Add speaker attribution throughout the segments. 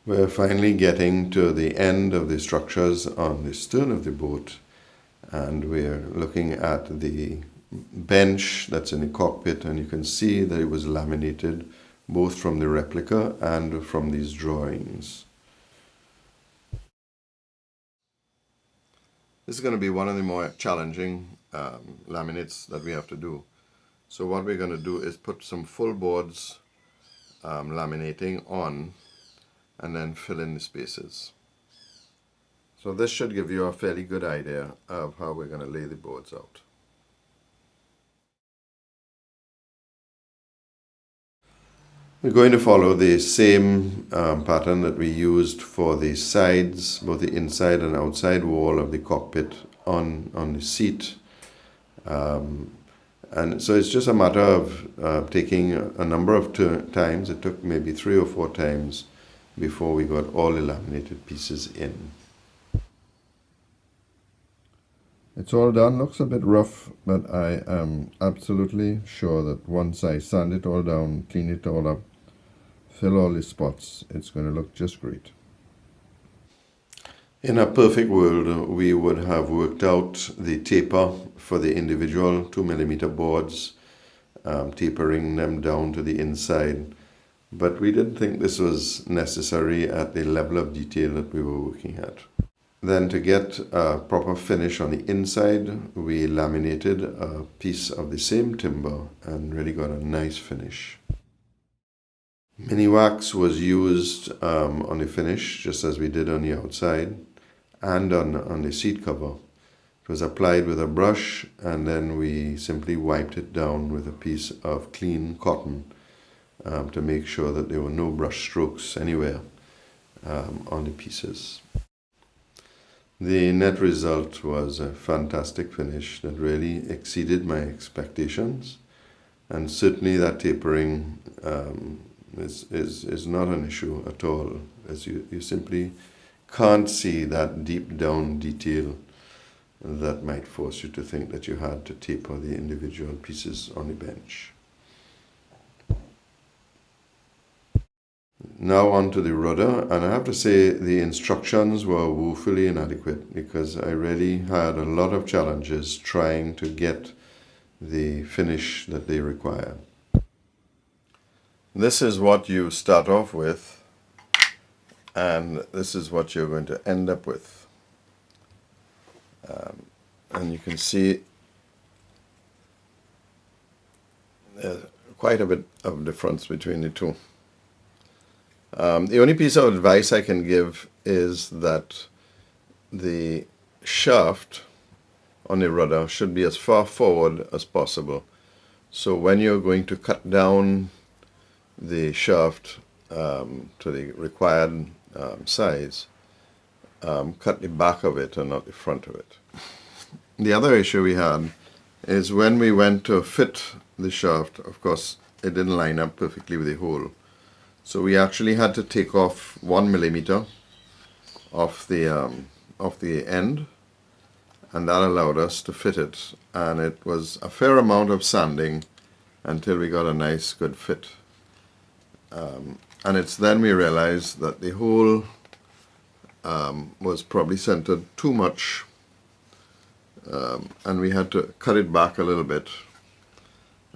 Speaker 1: We're finally getting to the end of the structures on the stern of the boat, and we're looking at the bench that's in the cockpit, and you can see that it was laminated both from the replica and from these drawings. This is going to be one of the more challenging laminates that we have to do. So what we're going to do is put some full boards laminating on and then fill in the spaces. So this should give you a fairly good idea of how we're going to lay the boards out. We're going to follow the same pattern that we used for the sides, both the inside and outside wall of the cockpit on the seat. And so it's just a matter of taking a number of times. It took maybe 3 or 4 times before we got all the laminated pieces in. It's all done. Looks a bit rough, but I am absolutely sure that once I sand it all down, clean it all up, fill all the spots, it's going to look just great. In a perfect world, we would have worked out the taper for the individual 2mm boards, tapering them down to the inside. But we didn't think this was necessary at the level of detail that we were working at. Then to get a proper finish on the inside, we laminated a piece of the same timber and really got a nice finish. Mini wax was used on the finish, just as we did on the outside, and on the seat cover. It was applied with a brush, and then we simply wiped it down with a piece of clean cotton to make sure that there were no brush strokes anywhere on the pieces. The net result was a fantastic finish that really exceeded my expectations, and certainly that tapering is not an issue at all, as you simply can't see that deep down detail that might force you to think that you had to taper the individual pieces on the bench. Now on to the rudder, and I have to say the instructions were woefully inadequate because I really had a lot of challenges trying to get the finish that they require. This is what you start off with, and this is what you're going to end up with. And you can see there's quite a bit of difference between the two. The only piece of advice I can give is that the shaft on the rudder should be as far forward as possible. So when you're going to cut down the shaft to the required size, cut the back of it and not the front of it. The other issue we had is when we went to fit the shaft, of course, it didn't line up perfectly with the hole. So we actually had to take off 1mm off the end, and that allowed us to fit it. And it was a fair amount of sanding until we got a nice good fit. And it's then we realized that the hole was probably centered too much, and we had to cut it back a little bit,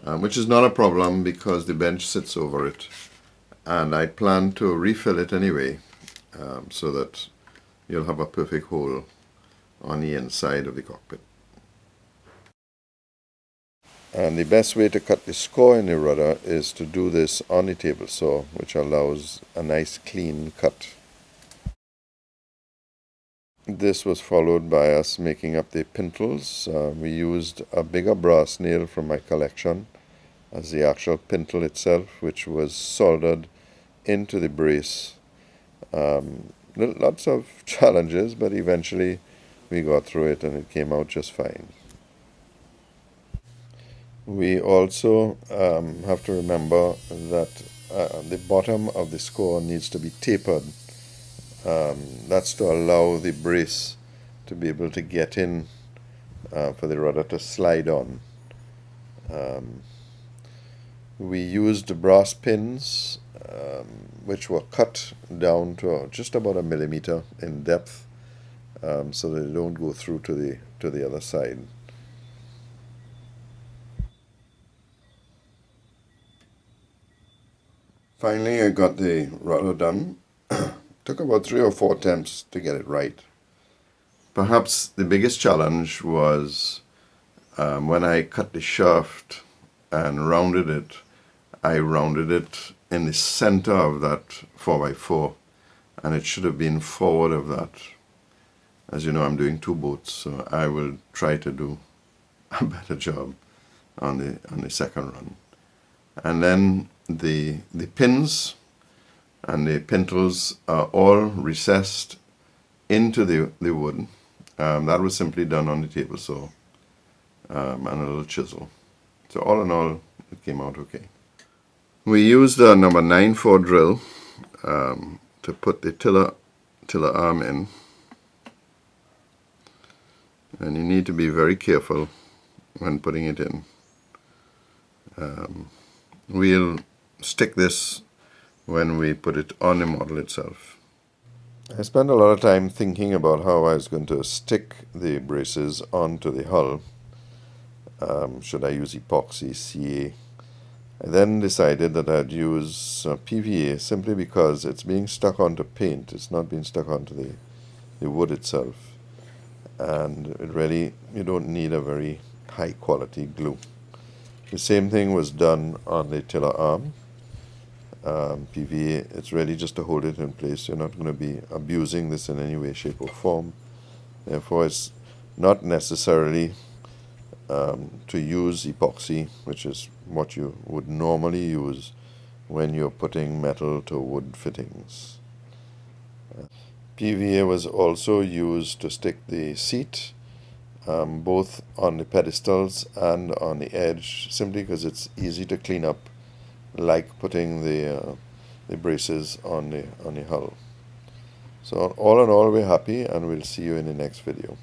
Speaker 1: which is not a problem because the bench sits over it. And I plan to refill it anyway, so that you'll have a perfect hole on the inside of the cockpit. And the best way to cut the score in the rudder is to do this on the table saw, which allows a nice clean cut. This was followed by us making up the pintles. We used a bigger brass nail from my collection as the actual pintle itself, which was soldered into the brace. Lots of challenges, but eventually we got through it and it came out just fine. We also have to remember that the bottom of the score needs to be tapered. That's to allow the brace to be able to get in for the rudder to slide on. We used brass pins which were cut down to just about a millimeter in depth, so that they don't go through to the other side. Finally, I got the rudder done. Took about 3 or 4 attempts to get it right. Perhaps the biggest challenge was when I cut the shaft and rounded it. I rounded it in the center of that 4x4, and it should have been forward of that. As you know, I'm doing 2 boats, so I will try to do a better job on the second run. And then the pins and the pintles are all recessed into the wood. That was simply done on the table saw and a little chisel. So all in all, it came out okay. We used a number 9/4 drill to put the tiller arm in. And you need to be very careful when putting it in. We'll stick this when we put it on the model itself. I spent a lot of time thinking about how I was going to stick the braces onto the hull. Should I use epoxy, CA? I then decided that I'd use PVA simply because it's being stuck onto paint. It's not being stuck onto the wood itself. And it really, you don't need a very high quality glue. The same thing was done on the tiller arm. PVA, it's really just to hold it in place. You're not going to be abusing this in any way, shape or form. Therefore, it's not necessarily to use epoxy, which is what you would normally use when you're putting metal to wood fittings. PVA was also used to stick the seat, both on the pedestals and on the edge, simply because it's easy to clean up, like putting the braces on the hull. So all in all, we're happy, and we'll see you in the next video.